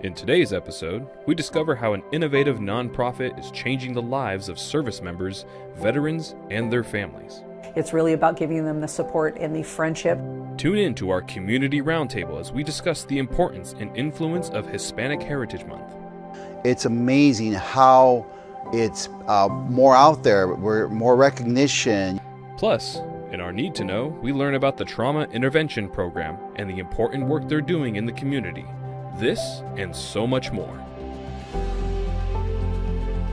In today's episode, we discover how an innovative nonprofit is changing the lives of service members, veterans, and their families. It's really about giving them the support and the friendship. Tune in to our community roundtable as we discuss the importance and influence of Hispanic Heritage Month. It's amazing how it's more out there, more recognition. Plus, in our Need to Know, we learn about the Trauma Intervention Program and the important work they're doing in the community. This and so much more.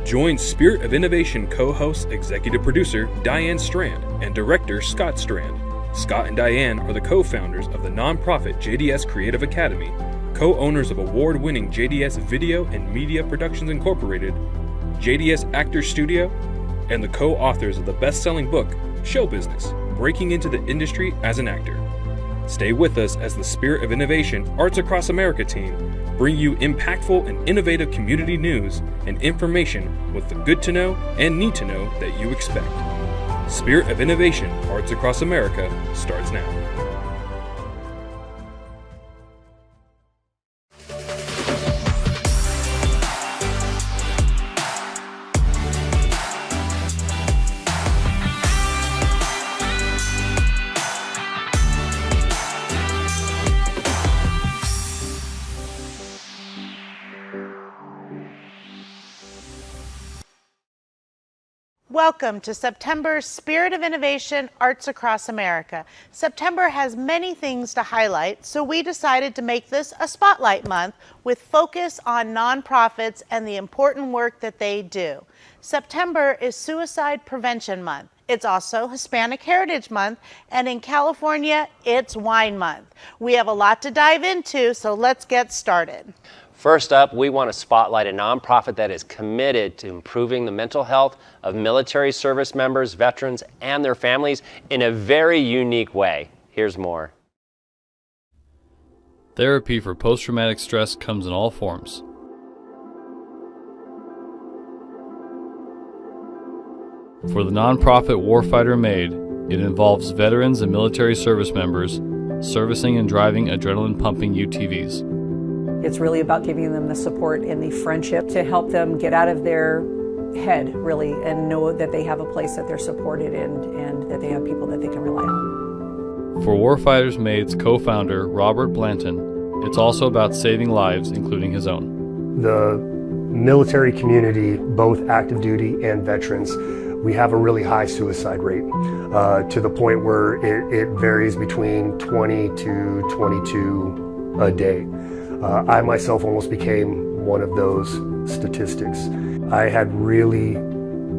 Join Spirit of Innovation co-host, executive producer Diane Strand and director Scott Strand. Scott and Diane are the co-founders of the nonprofit JDS Creative Academy, co-owners of award-winning JDS Video and Media Productions Incorporated, JDS Actor Studio, and the co-authors of the best-selling book, Show Business, Breaking into the Industry as an Actor. Stay with us as the Spirit of Innovation Arts Across America team bring you impactful and innovative community news and information with the good to know and need to know that you expect. Spirit of Innovation Arts Across America starts now. Welcome to September's Spirit of Innovation Arts Across America. September has many things to highlight, so we decided to make this a spotlight month with focus on nonprofits and the important work that they do. September is Suicide Prevention Month. It's also Hispanic Heritage Month, and in California, it's Wine Month. We have a lot to dive into, so let's get started. First up, we want to spotlight a nonprofit that is committed to improving the mental health of military service members, veterans, and their families in a very unique way. Here's more. Therapy for post-traumatic stress comes in all forms. For the nonprofit Warfighter Made, it involves veterans and military service members servicing and driving adrenaline-pumping UTVs. It's really about giving them the support and the friendship to help them get out of their head, really, and know that they have a place that they're supported in and that they have people that they can rely on. For Warfighters Made's co-founder, Robert Blanton, it's also about saving lives, including his own. The military community, both active duty and veterans, we have a really high suicide rate to the point where it varies between 20 to 22 a day. I myself almost became one of those statistics. I had really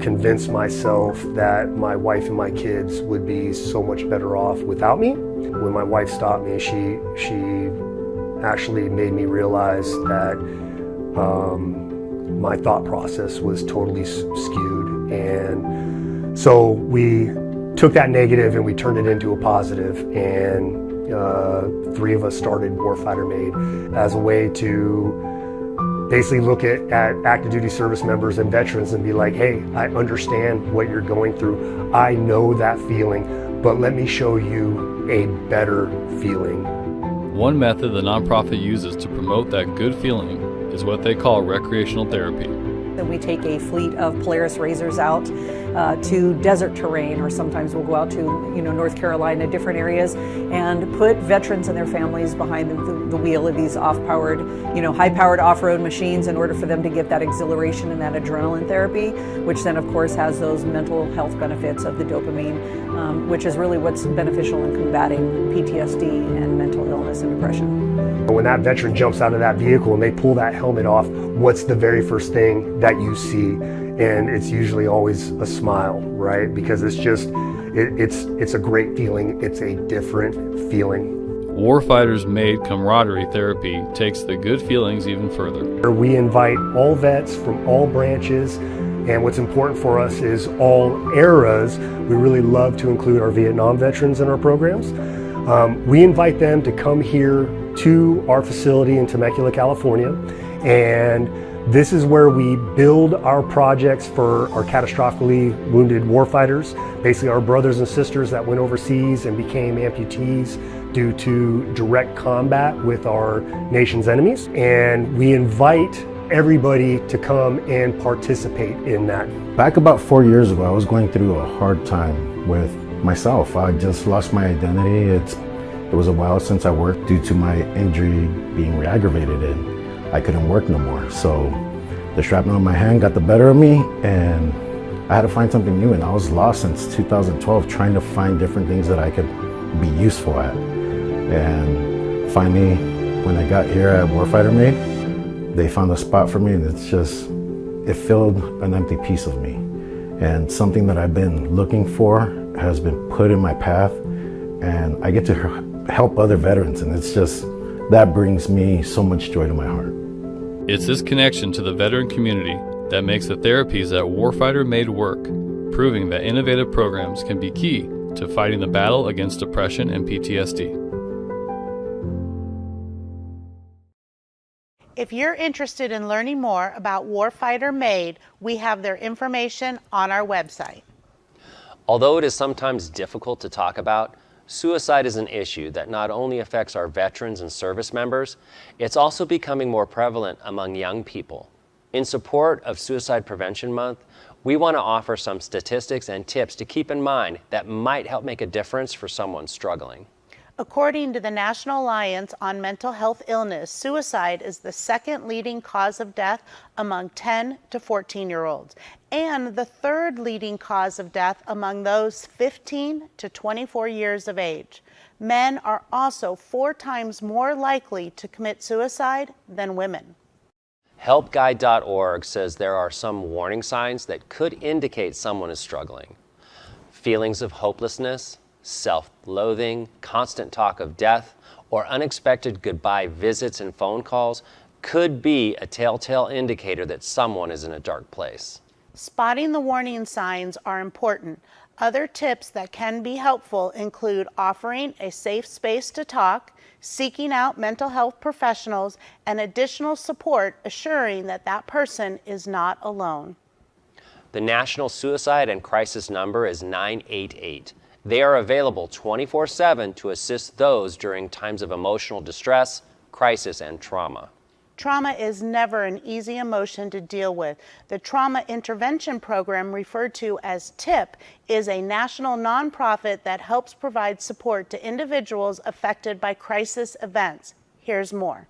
convinced myself that my wife and my kids would be so much better off without me. When my wife stopped me, she actually made me realize that my thought process was totally skewed. And so we took that negative and we turned it into a positive, and three of us started Warfighter Made as a way to basically look at active duty service members and veterans and be like, hey, I understand what you're going through. I know that feeling, but let me show you a better feeling. One method the nonprofit uses to promote that good feeling is what they call recreational therapy. Then we take a fleet of Polaris Razors out to desert terrain, or sometimes we'll go out to North Carolina, different areas, and put veterans and their families behind the wheel of these high-powered off-road machines in order for them to get that exhilaration and that adrenaline therapy, which then of course has those mental health benefits of the dopamine, which is really what's beneficial in combating PTSD and mental illness and depression. When that veteran jumps out of that vehicle and they pull that helmet off, what's the very first thing that you see? And it's usually always a smile, right? Because it's just, it's a great feeling. It's a different feeling. Warfighters Made camaraderie therapy takes the good feelings even further. We invite all vets from all branches, and what's important for us is all eras. We really love to include our Vietnam veterans in our programs. We invite them to come here to our facility in Temecula, California, and this is where we build our projects for our catastrophically wounded warfighters, basically our brothers and sisters that went overseas and became amputees due to direct combat with our nation's enemies, and we invite everybody to come and participate in that. Back about 4 years ago, I was going through a hard time with myself. I just lost my identity. It was a while since I worked due to my injury being re-aggravated, and I couldn't work no more. So the shrapnel in my hand got the better of me, and I had to find something new, and I was lost since 2012 trying to find different things that I could be useful at. And finally, when I got here at Warfighter Made, they found a spot for me, and it filled an empty piece of me. And something that I've been looking for has been put in my path, and I get to help other veterans, and that brings me so much joy to my heart. It's this connection to the veteran community that makes the therapies at Warfighter Made work, proving that innovative programs can be key to fighting the battle against depression and PTSD. If you're interested in learning more about Warfighter Made, we have their information on our website. Although it is sometimes difficult to talk about, suicide is an issue that not only affects our veterans and service members, it's also becoming more prevalent among young people. In support of Suicide Prevention Month, we want to offer some statistics and tips to keep in mind that might help make a difference for someone struggling. According to the National Alliance on Mental Health Illness, suicide is the second leading cause of death among 10 to 14-year-olds, and the third leading cause of death among those 15 to 24 years of age. Men are also 4 times more likely to commit suicide than women. HelpGuide.org says there are some warning signs that could indicate someone is struggling. Feelings of hopelessness, self-loathing, constant talk of death, or unexpected goodbye visits and phone calls could be a telltale indicator that someone is in a dark place. Spotting the warning signs are important. Other tips that can be helpful include offering a safe space to talk, seeking out mental health professionals, and additional support assuring that that person is not alone. The National Suicide and Crisis number is 988. They are available 24/7 to assist those during times of emotional distress, crisis, and trauma. Trauma is never an easy emotion to deal with. The Trauma Intervention Program, referred to as TIP, is a national nonprofit that helps provide support to individuals affected by crisis events. Here's more.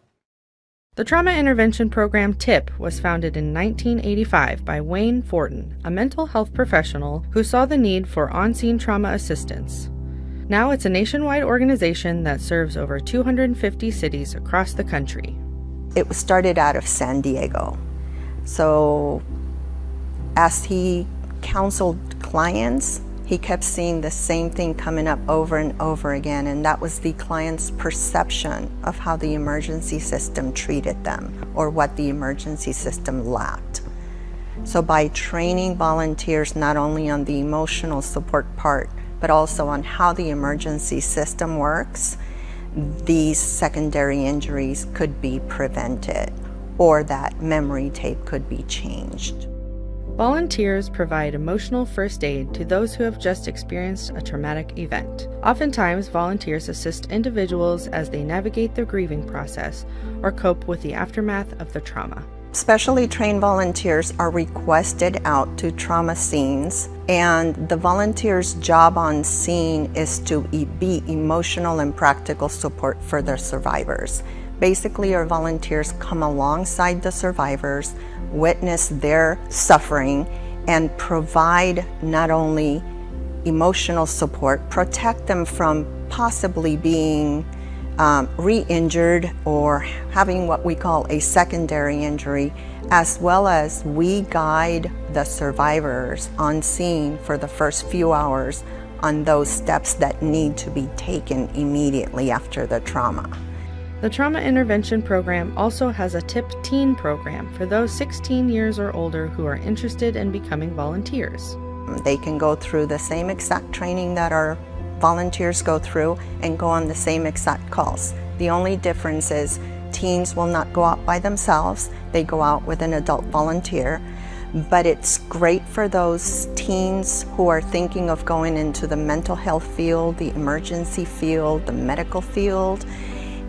The Trauma Intervention Program TIP was founded in 1985 by Wayne Fortin, a mental health professional who saw the need for on-scene trauma assistance. Now it's a nationwide organization that serves over 250 cities across the country. It was started out of San Diego. So as he counseled clients, he kept seeing the same thing coming up over and over again, and that was the client's perception of how the emergency system treated them or what the emergency system lacked. So by training volunteers not only on the emotional support part, but also on how the emergency system works, these secondary injuries could be prevented, or that memory tape could be changed. Volunteers provide emotional first aid to those who have just experienced a traumatic event. Oftentimes, volunteers assist individuals as they navigate the grieving process or cope with the aftermath of the trauma. Specially trained volunteers are requested out to trauma scenes, and the volunteer's job on scene is to be emotional and practical support for the survivors. Basically, our volunteers come alongside the survivors, witness their suffering, and provide not only emotional support, protect them from possibly being re-injured or having what we call a secondary injury, as well as we guide the survivors on scene for the first few hours on those steps that need to be taken immediately after the trauma. The Trauma Intervention Program also has a TIP Teen program for those 16 years or older who are interested in becoming volunteers. They can go through the same exact training that our volunteers go through and go on the same exact calls. The only difference is teens will not go out by themselves. They go out with an adult volunteer. but it's great for those teens who are thinking of going into the mental health field, the emergency field, the medical field.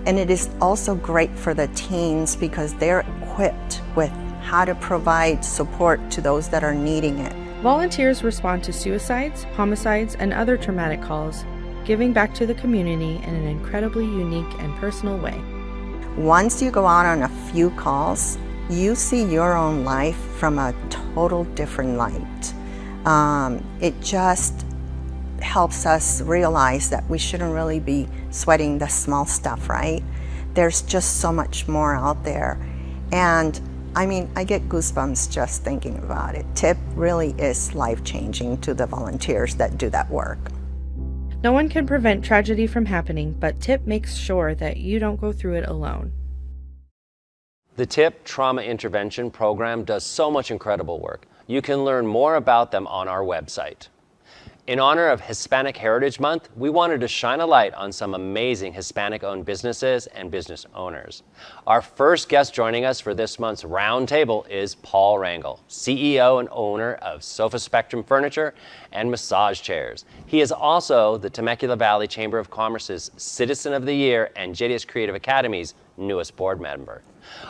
And it is also great for the teens because they're equipped with how to provide support to those that are needing it. Volunteers respond to suicides, homicides, and other traumatic calls, giving back to the community in an incredibly unique and personal way. Once you go out on a few calls, you see your own life from a total different light. It just helps us realize that we shouldn't really be sweating the small stuff, right? There's just so much more out there. And I mean, I get goosebumps just thinking about it. TIP really is life-changing to the volunteers that do that work. No one can prevent tragedy from happening, but TIP makes sure that you don't go through it alone. The TIP Trauma Intervention Program does so much incredible work. You can learn more about them on our website. In honor of Hispanic Heritage Month, we wanted to shine a light on some amazing Hispanic-owned businesses and business owners. Our first guest joining us for this month's roundtable is Paul Rangel, CEO and owner of Sofa Spectrum Furniture and Massage Chairs. He is also the Temecula Valley Chamber of Commerce's Citizen of the Year and JDS Creative Academy's newest board member.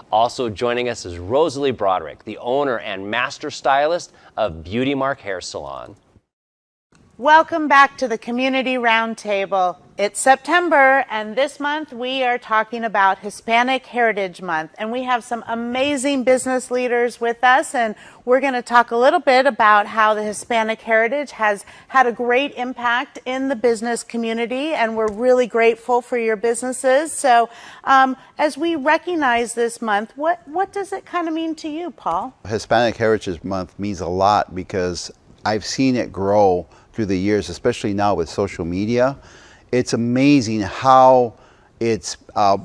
Also joining us is Rosalie Broderick, the owner and master stylist of Beauty Mark Hair Salon. Welcome back to the Community Roundtable. It's September, and this month we are talking about Hispanic Heritage Month, and we have some amazing business leaders with us, and we're going to talk a little bit about how the Hispanic heritage has had a great impact in the business community, and we're really grateful for your businesses. So as we recognize this month, what does it kind of mean to you, Paul? Hispanic Heritage Month means a lot because I've seen it grow through the years, especially now with social media. It's amazing how it's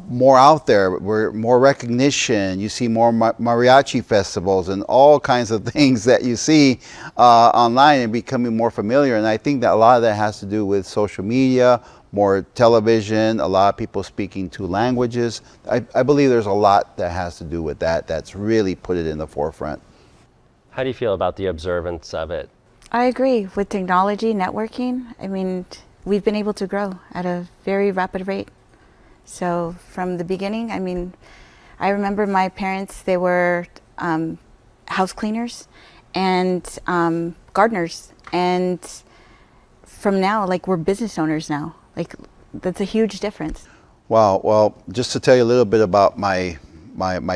more out there, more recognition. You see more mariachi festivals and all kinds of things that you see online and becoming more familiar. And I think that a lot of that has to do with social media, more television, a lot of people speaking two languages. I believe there's a lot that has to do with that that's really put it in the forefront. How do you feel about the observance of it? I agree. With technology, networking, I mean, we've been able to grow at a very rapid rate. So from the beginning, I mean, I remember my parents, they were house cleaners and gardeners. And from now, like, we're business owners now. Like, that's a huge difference. Wow. Well, just to tell you a little bit about my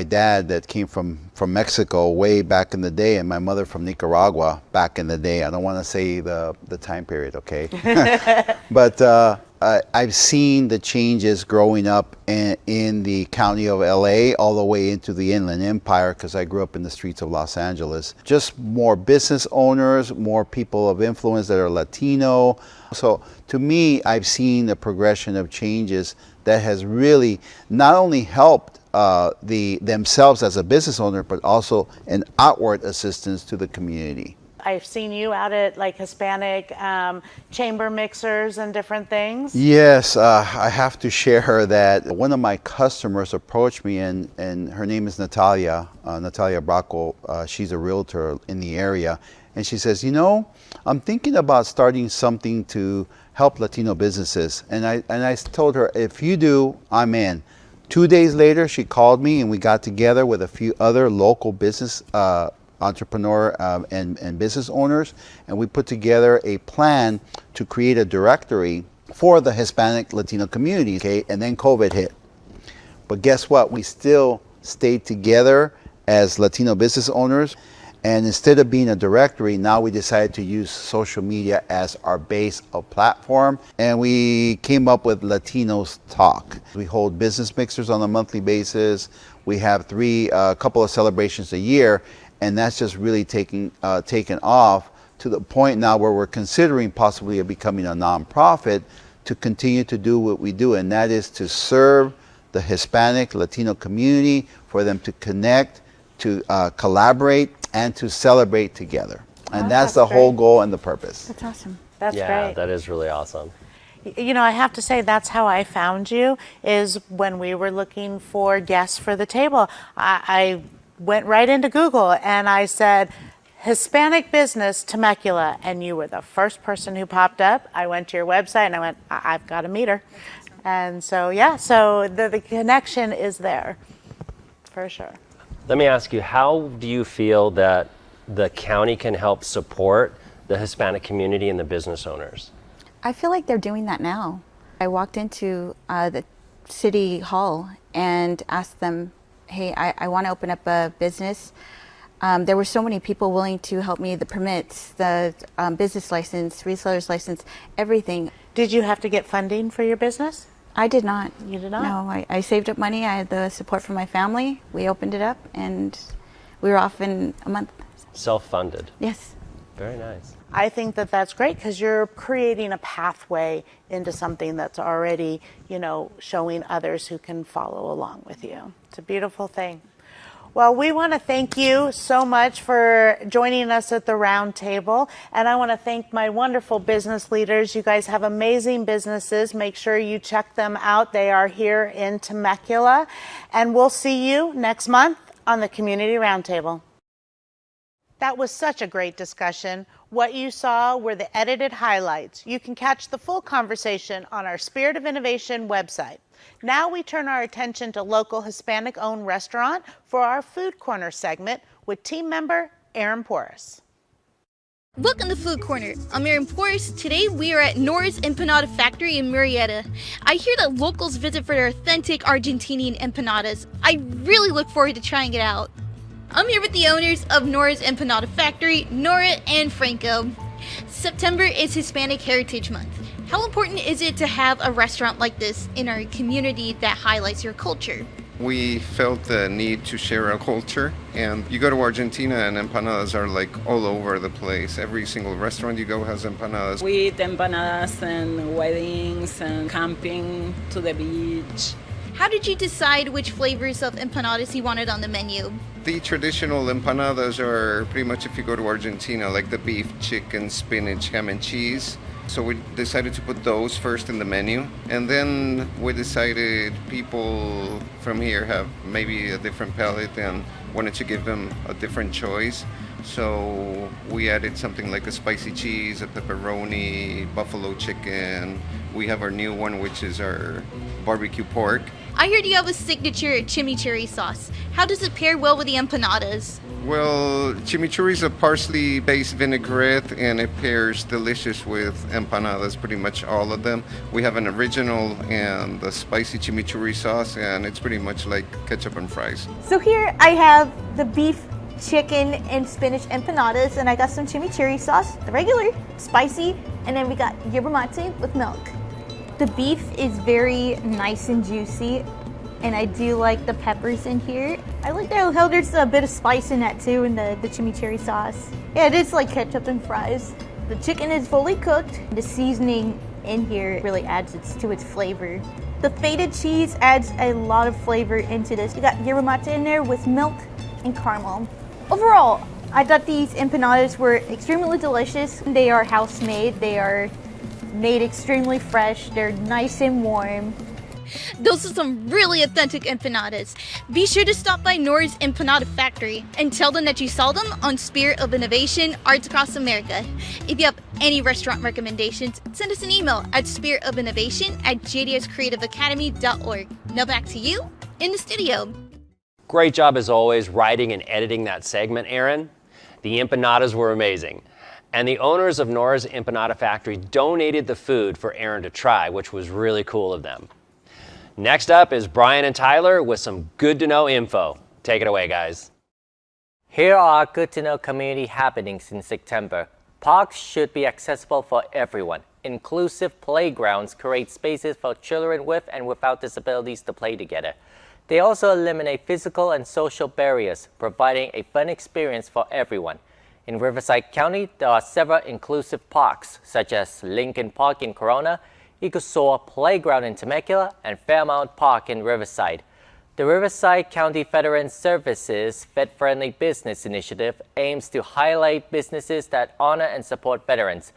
dad that came from Mexico way back in the day, and my mother from Nicaragua back in the day. I don't want to say the time period, okay? But I've seen the changes growing up in the county of LA all the way into the Inland Empire, because I grew up in the streets of Los Angeles. Just more business owners, more people of influence that are Latino. So to me, I've seen the progression of changes that has really not only helped themselves as a business owner, but also an outward assistance to the community. I've seen you out at like Hispanic chamber mixers and different things. Yes, I have to share that one of my customers approached me, and her name is Natalia Bracco. She's a realtor in the area, and she says, you know, I'm thinking about starting something to help Latino businesses. And I told her, if you do, I'm in. 2 days later, she called me and we got together with a few other local business entrepreneur and business owners, and we put together a plan to create a directory for the Hispanic Latino community, okay? And then COVID hit. But guess what? We still stayed together as Latino business owners, and instead of being a directory, now we decided to use social media as our base of platform, and we came up with Latinos Talk. We hold business mixers on a monthly basis. We have a couple of celebrations a year, and that's just really taken off to the point now where we're considering possibly becoming a nonprofit to continue to do what we do, and that is to serve the Hispanic Latino community, for them to connect, to collaborate, and to celebrate together. And that's the whole goal and the purpose. That's awesome. That's great. Yeah, that is really awesome. You know, I have to say that's how I found you, is when we were looking for guests for the table. I went right into Google and I said, Hispanic business Temecula, and you were the first person who popped up. I went to your website and I went, I've got to meet her. And so, yeah, so the connection is there for sure. Let me ask you, how do you feel that the county can help support the Hispanic community and the business owners? I feel like they're doing that now. I walked into the city hall and asked them, hey, I want to open up a business. There were so many people willing to help me, the permits, the business license, reseller's license, everything. Did you have to get funding for your business? I did not. You did not? No, I saved up money. I had the support from my family. We opened it up and we were off in a month. Self-funded. Yes. Very nice. I think that that's great because you're creating a pathway into something that's already, showing others who can follow along with you. It's a beautiful thing. Well, we want to thank you so much for joining us at the round table. And I want to thank my wonderful business leaders. You guys have amazing businesses. Make sure you check them out. They are here in Temecula. And we'll see you next month on the Community Roundtable. That was such a great discussion. What you saw were the edited highlights. You can catch the full conversation on our Spirit of Innovation website. Now we turn our attention to local Hispanic-owned restaurant for our Food Corner segment with team member Aaron Porras. Welcome to Food Corner. I'm Aaron Porras. Today we are at Nora's Empanada Factory in Murrieta. I hear that locals visit for their authentic Argentinian empanadas. I really look forward to trying it out. I'm here with the owners of Nora's Empanada Factory, Nora and Franco. September is Hispanic Heritage Month. How important is it to have a restaurant like this in our community that highlights your culture? We felt the need to share our culture, and you go to Argentina and empanadas are like all over the place. Every single restaurant you go has empanadas. We eat empanadas and weddings and camping to the beach. How did you decide which flavors of empanadas you wanted on the menu? The traditional empanadas are pretty much, if you go to Argentina, like the beef, chicken, spinach, ham and cheese. So we decided to put those first in the menu. And then we decided people from here have maybe a different palate and wanted to give them a different choice. So we added something like a spicy cheese, a pepperoni, buffalo chicken. We have our new one, which is our barbecue pork. I heard you have a signature chimichurri sauce. How does it pair well with the empanadas? Well, chimichurri is a parsley-based vinaigrette, and it pairs delicious with empanadas, pretty much all of them. We have an original and the spicy chimichurri sauce, and it's pretty much like ketchup and fries. So here I have the beef, chicken, and spinach empanadas, and I got some chimichurri sauce, the regular, spicy, and then we got yerba mate with milk. The beef is very nice and juicy, and I do like the peppers in here. I like how there's a bit of spice in that too, in the chimichurri sauce. Yeah, it is like ketchup and fries. The chicken is fully cooked. The seasoning in here really adds to its flavor. The feta cheese adds a lot of flavor into this. You got yerba mate in there with milk and caramel. Overall, I thought these empanadas were extremely delicious. They are house-made. They are made extremely fresh. They're nice and warm. Those are some really authentic empanadas. Be sure to stop by Nora's Empanada Factory and tell them that you saw them on Spirit of Innovation Arts Across America. If you have any restaurant recommendations, send us an email at spiritofinnovation@jdscreativeacademy.org. Now back to you in the studio. Great job as always writing and editing that segment, Aaron. The empanadas were amazing. And the owners of Nora's Empanada Factory donated the food for Aaron to try, which was really cool of them. Next up is Brian and Tyler with some good to know info. Take it away, guys. Here are good to know community happenings in September. Parks should be accessible for everyone. Inclusive playgrounds create spaces for children with and without disabilities to play together. They also eliminate physical and social barriers, providing a fun experience for everyone. In Riverside County, there are several inclusive parks, such as Lincoln Park in Corona, Ecosaur Playground in Temecula, and Fairmount Park in Riverside. The Riverside County Veterans Services Vet-Friendly Business Initiative aims to highlight businesses that honor and support veterans.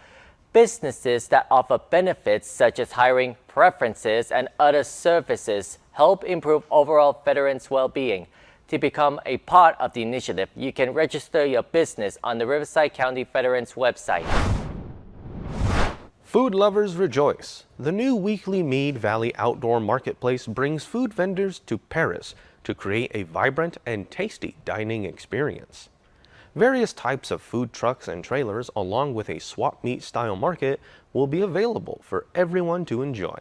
Businesses that offer benefits such as hiring, preferences, and other services help improve overall veterans' well-being. To become a part of the initiative, you can register your business on the Riverside County Veterans website. Food lovers rejoice. The new weekly Mead Valley Outdoor Marketplace brings food vendors to Paris to create a vibrant and tasty dining experience. Various types of food trucks and trailers, along with a swap meet style market, will be available for everyone to enjoy.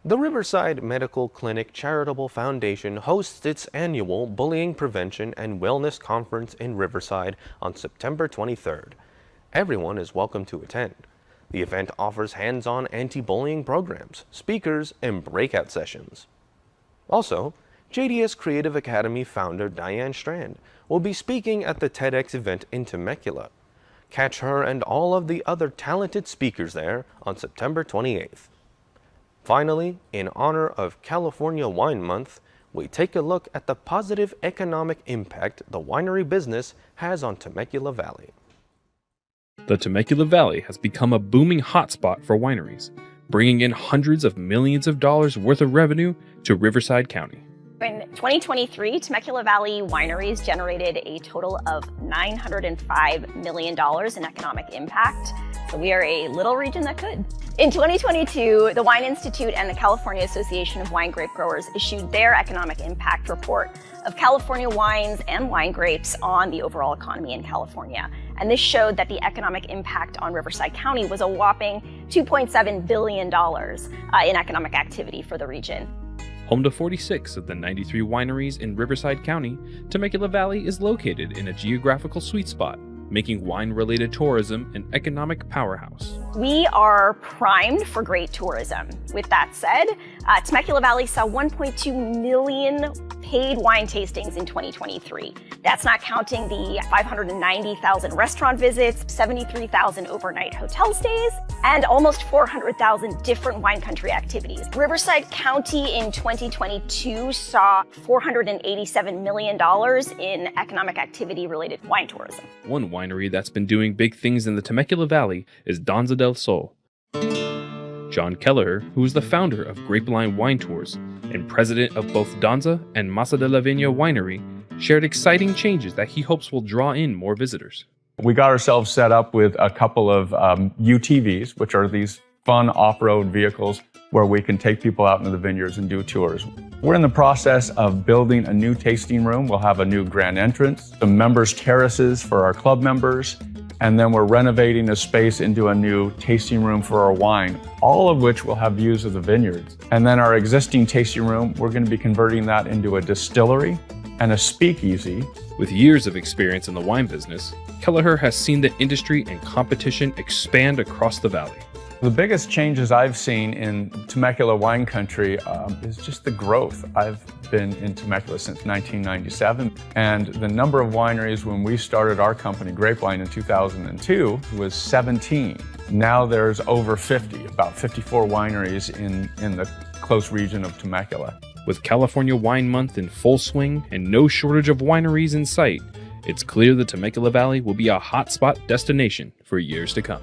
The Riverside Medical Clinic Charitable Foundation hosts its annual Bullying Prevention and Wellness Conference in Riverside on September 23rd. Everyone is welcome to attend. The event offers hands-on anti-bullying programs, speakers, and breakout sessions. Also, JDS Creative Academy founder Diane Strand will be speaking at the TEDx event in Temecula. Catch her and all of the other talented speakers there on September 28th. Finally, in honor of California Wine Month, we take a look at the positive economic impact the winery business has on Temecula Valley. The Temecula Valley has become a booming hotspot for wineries, bringing in hundreds of millions of dollars worth of revenue to Riverside County. In 2023, Temecula Valley wineries generated a total of $905 million in economic impact. So we are a little region that could. In 2022, the Wine Institute and the California Association of Wine Grape Growers issued their economic impact report of California wines and wine grapes on the overall economy in California. And this showed that the economic impact on Riverside County was a whopping $2.7 billion in economic activity for the region. Home to 46 of the 93 wineries in Riverside County, Temecula Valley is located in a geographical sweet spot, making wine-related tourism an economic powerhouse. We are primed for great tourism. With that said, Temecula Valley saw 1.2 million paid wine tastings in 2023. That's not counting the 590,000 restaurant visits, 73,000 overnight hotel stays, and almost 400,000 different wine country activities. Riverside County in 2022 saw $487 million in economic activity-related wine tourism. One winery that's been doing big things in the Temecula Valley is Danza del Sol. John Kelleher, who is the founder of Grapeline Wine Tours and president of both Danza and Masa de la Viña Winery, shared exciting changes that he hopes will draw in more visitors. We got ourselves set up with a couple of UTVs, which are these fun off-road vehicles where we can take people out into the vineyards and do tours. We're in the process of building a new tasting room. We'll have a new grand entrance, some members' terraces for our club members, and then we're renovating a space into a new tasting room for our wine, all of which will have views of the vineyards. And then our existing tasting room, we're going to be converting that into a distillery and a speakeasy. With years of experience in the wine business, Kelleher has seen the industry and competition expand across the valley. The biggest changes I've seen in Temecula wine country is just the growth. I've been in Temecula since 1997, and the number of wineries when we started our company, Grapeline, in 2002 was 17. Now there's over 50, about 54 wineries in the close region of Temecula. With California Wine Month in full swing and no shortage of wineries in sight, it's clear the Temecula Valley will be a hotspot destination for years to come.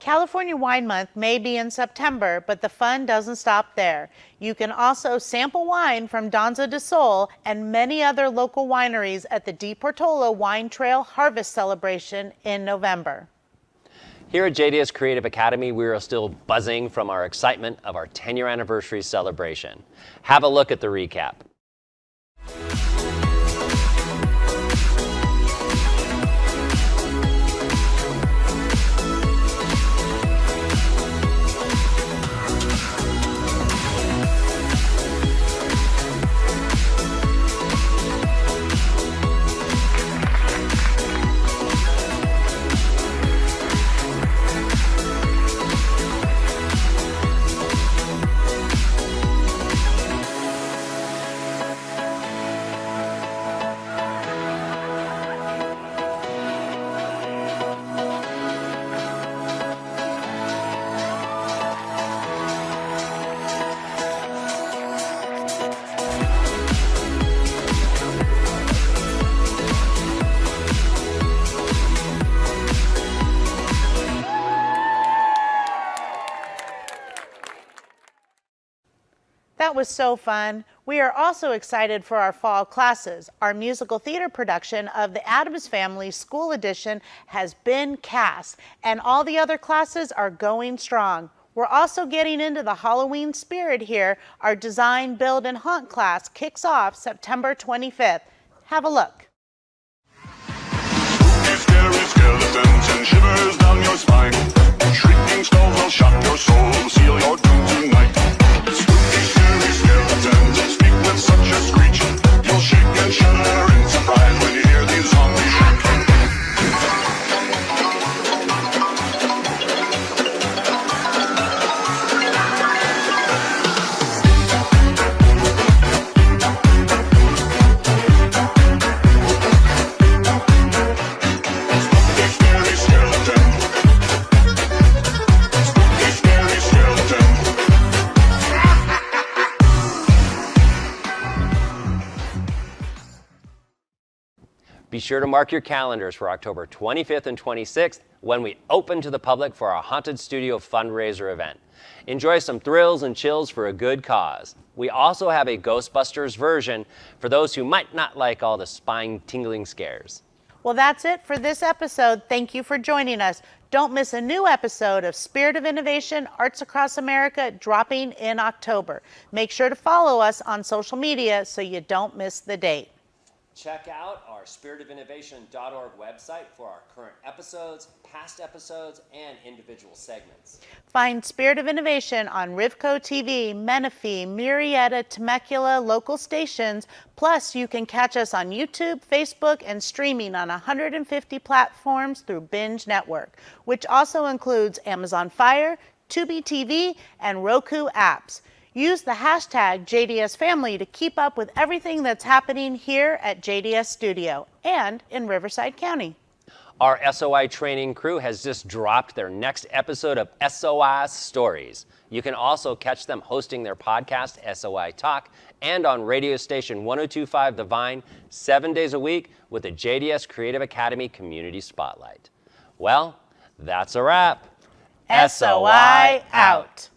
California Wine Month may be in September, but the fun doesn't stop there. You can also sample wine from Danza del Sol and many other local wineries at the Di Portola Wine Trail Harvest Celebration in November. Here at JDS Creative Academy, we are still buzzing from our excitement of our 10-year anniversary celebration. Have a look at the recap. That was so fun. We are also excited for our fall classes. Our musical theater production of the Addams Family School Edition has been cast, and all the other classes are going strong. We're also getting into the Halloween spirit here. Our Design, Build, and Haunt class kicks off September 25th. Have a look. Scary skeletons and shivers down your spine. Shrieking skulls will shock your soul, seal your doom tonight. Spooky, scary skeletons speak with such a screech. You'll shake and shudder in surprise when you hear these zombies shriek. Be sure to mark your calendars for October 25th and 26th when we open to the public for our Haunted Studio fundraiser event. Enjoy some thrills and chills for a good cause. We also have a Ghostbusters version for those who might not like all the spine-tingling scares. Well, that's it for this episode. Thank you for joining us. Don't miss a new episode of Spirit of Innovation Arts Across America dropping in October. Make sure to follow us on social media so you don't miss the date. Check out our spiritofinnovation.org website for our current episodes, past episodes, and individual segments. Find Spirit of Innovation on Rivco TV, Menifee, Murrieta, Temecula local stations. Plus, you can catch us on YouTube, Facebook, and streaming on 150 platforms through Binge Network, which also includes Amazon Fire, Tubi TV, and Roku apps. Use the hashtag JDSFamily to keep up with everything that's happening here at JDS Studio and in Riverside County. Our SOI training crew has just dropped their next episode of SOI Stories. You can also catch them hosting their podcast, SOI Talk, and on radio station 102.5 The Vine 7 days a week with the JDS Creative Academy Community Spotlight. Well, that's a wrap. SOI out.